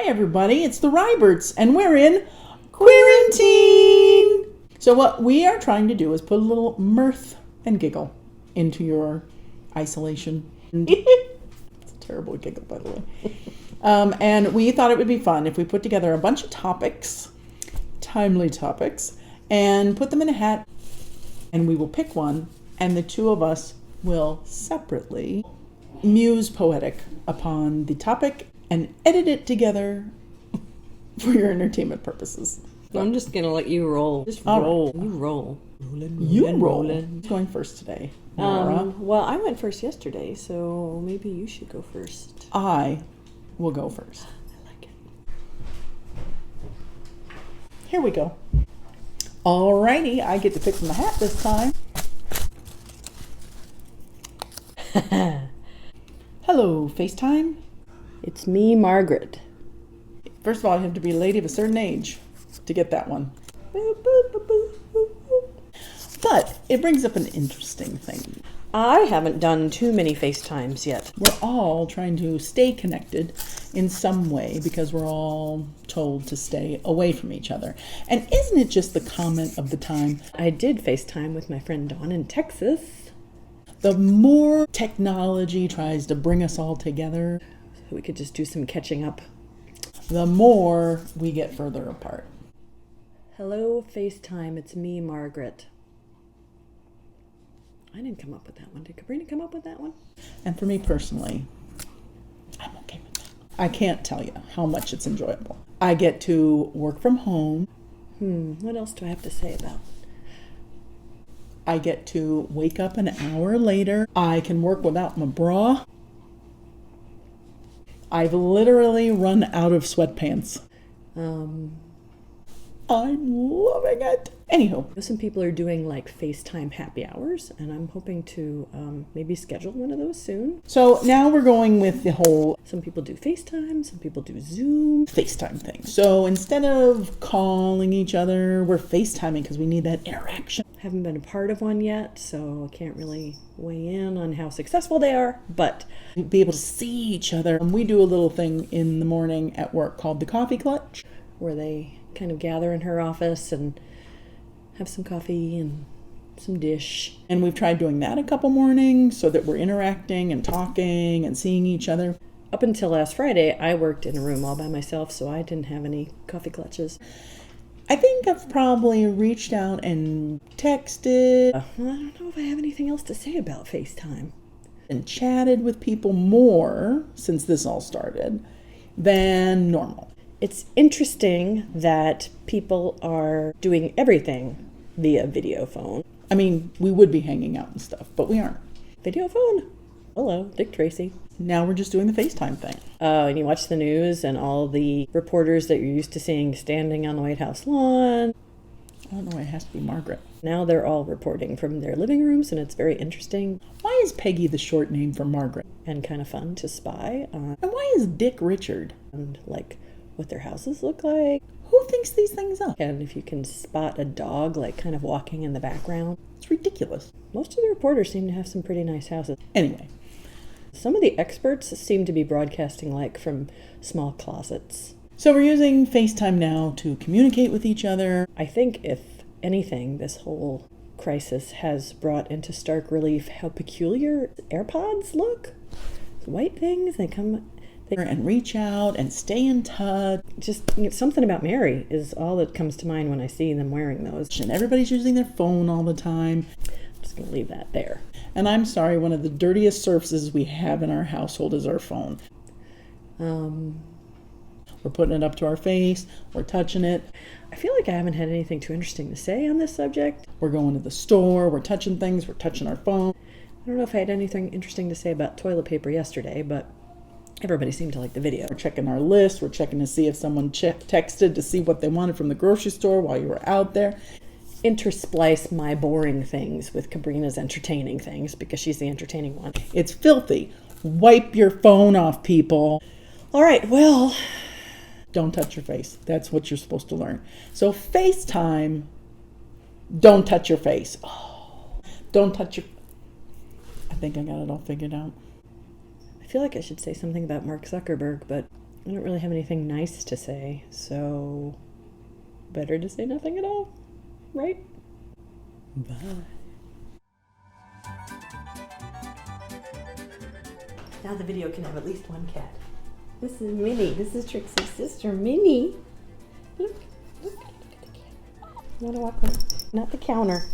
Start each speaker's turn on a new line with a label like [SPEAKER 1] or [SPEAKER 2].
[SPEAKER 1] everybody, it's the Ryberts, and we're in Queerantine! So what we are trying to do is put a little mirth and giggle into your isolation. It's a terrible giggle, by the way. And we thought it would be fun if we put together a bunch of topics, timely topics, and put them in a hat, and we will pick one, and the two of us will separately muse poetic upon the topic and edit it together for your entertainment purposes.
[SPEAKER 2] I'm just going to let you roll. Just
[SPEAKER 1] All
[SPEAKER 2] roll.
[SPEAKER 1] right.
[SPEAKER 2] You roll.
[SPEAKER 1] You roll. Who's going first today, Laura?
[SPEAKER 2] Well, I went first yesterday, so maybe you should go first.
[SPEAKER 1] I will go first.
[SPEAKER 2] I like it.
[SPEAKER 1] Here we go. Alrighty, I get to pick from the hat this time. Hello, FaceTime.
[SPEAKER 2] It's me, Margaret.
[SPEAKER 1] First of all, you have to be a lady of a certain age to get that one. But it brings up an interesting thing.
[SPEAKER 2] I haven't done too many FaceTimes yet.
[SPEAKER 1] We're all trying to stay connected in some way because we're all told to stay away from each other. And isn't it just the comment of the time?
[SPEAKER 2] I did FaceTime with my friend Dawn in Texas.
[SPEAKER 1] The more technology tries to bring us all together,
[SPEAKER 2] So we could just do some catching up.
[SPEAKER 1] the more we get further apart.
[SPEAKER 2] Hello, FaceTime. It's me, Margaret. I didn't come up with that one. Did Cabrina come up with that one?
[SPEAKER 1] And for me personally, I'm okay with that. I can't tell you how much it's enjoyable. I get to work from home.
[SPEAKER 2] What else do I have to say about it?
[SPEAKER 1] I get to wake up an hour later. I can work without my bra. I've literally run out of sweatpants. I'm loving it. Anywho,
[SPEAKER 2] Some people are doing like FaceTime happy hours, and I'm hoping to maybe schedule one of those soon.
[SPEAKER 1] so now we're going with the whole
[SPEAKER 2] Some people do FaceTime, some people do Zoom.
[SPEAKER 1] FaceTime thing. So instead of calling each other, we're FaceTiming because we need that interaction.
[SPEAKER 2] Haven't been a part of one yet, so I can't really weigh in on how successful they are, but
[SPEAKER 1] Be able to see each other. And we do a little thing in the morning at work called the coffee clutch.
[SPEAKER 2] where they kind of gather in her office and have some coffee and some dish.
[SPEAKER 1] And we've tried doing that a couple mornings so that we're interacting and talking and seeing each other.
[SPEAKER 2] Up until last Friday, I worked in a room all by myself, so I didn't have any coffee clutches.
[SPEAKER 1] I think I've probably reached out and texted
[SPEAKER 2] I don't know if I have anything else to say about FaceTime.
[SPEAKER 1] and chatted with people more since this all started than normal.
[SPEAKER 2] It's interesting that people are doing everything via video phone.
[SPEAKER 1] I mean, we would be hanging out and stuff, but we aren't.
[SPEAKER 2] Video phone? Hello, Dick Tracy.
[SPEAKER 1] Now we're just doing the FaceTime thing.
[SPEAKER 2] And you watch the news and all the reporters that you're used to seeing standing on the White House lawn.
[SPEAKER 1] I don't know why it has to be Margaret.
[SPEAKER 2] Now they're all reporting from their living rooms, and it's very interesting
[SPEAKER 1] Why is Peggy the short name for Margaret?
[SPEAKER 2] and kind of fun to spy on,
[SPEAKER 1] And why is Dick Richard?
[SPEAKER 2] like, what their houses look like.
[SPEAKER 1] Who thinks these things up?
[SPEAKER 2] And if you can spot a dog, like, kind of walking in the background.
[SPEAKER 1] It's ridiculous.
[SPEAKER 2] Most of the reporters seem to have some pretty nice houses.
[SPEAKER 1] Anyway,
[SPEAKER 2] Some of the experts seem to be broadcasting, like, from small closets.
[SPEAKER 1] so we're using FaceTime now to communicate with each other.
[SPEAKER 2] I think, if anything, this whole crisis has brought into stark relief how peculiar AirPods look. White things, they
[SPEAKER 1] And reach out and stay in touch.
[SPEAKER 2] just, something about Mary is all that comes to mind when I see them wearing those.
[SPEAKER 1] And everybody's using their phone all the time.
[SPEAKER 2] I'm just going to leave that there.
[SPEAKER 1] And I'm sorry, one of the dirtiest surfaces we have in our household is our phone. We're putting it up to our face. We're touching it.
[SPEAKER 2] I feel like I haven't had anything too interesting to say on this subject.
[SPEAKER 1] We're going to the store. We're touching things. We're touching our phone.
[SPEAKER 2] I don't know if I had anything interesting to say about toilet paper yesterday, but everybody seemed to like the video.
[SPEAKER 1] We're checking our list. We're checking to see if someone texted to see what they wanted from the grocery store while you were out there.
[SPEAKER 2] Intersplice my boring things with Cabrina's entertaining things because she's the entertaining one.
[SPEAKER 1] It's filthy. Wipe your phone off, people.
[SPEAKER 2] All right, well,
[SPEAKER 1] Don't touch your face. That's what you're supposed to learn. So FaceTime, don't touch your face. Oh, don't touch your... I think I got it all figured out.
[SPEAKER 2] I feel like I should say something about Mark Zuckerberg, but I don't really have anything nice to say, so better to say nothing at all, right? Bye. Now the video can have at least one cat. This is Minnie. This is Trixie's sister, Minnie. Look at the cat. You want to walk on? Not the counter.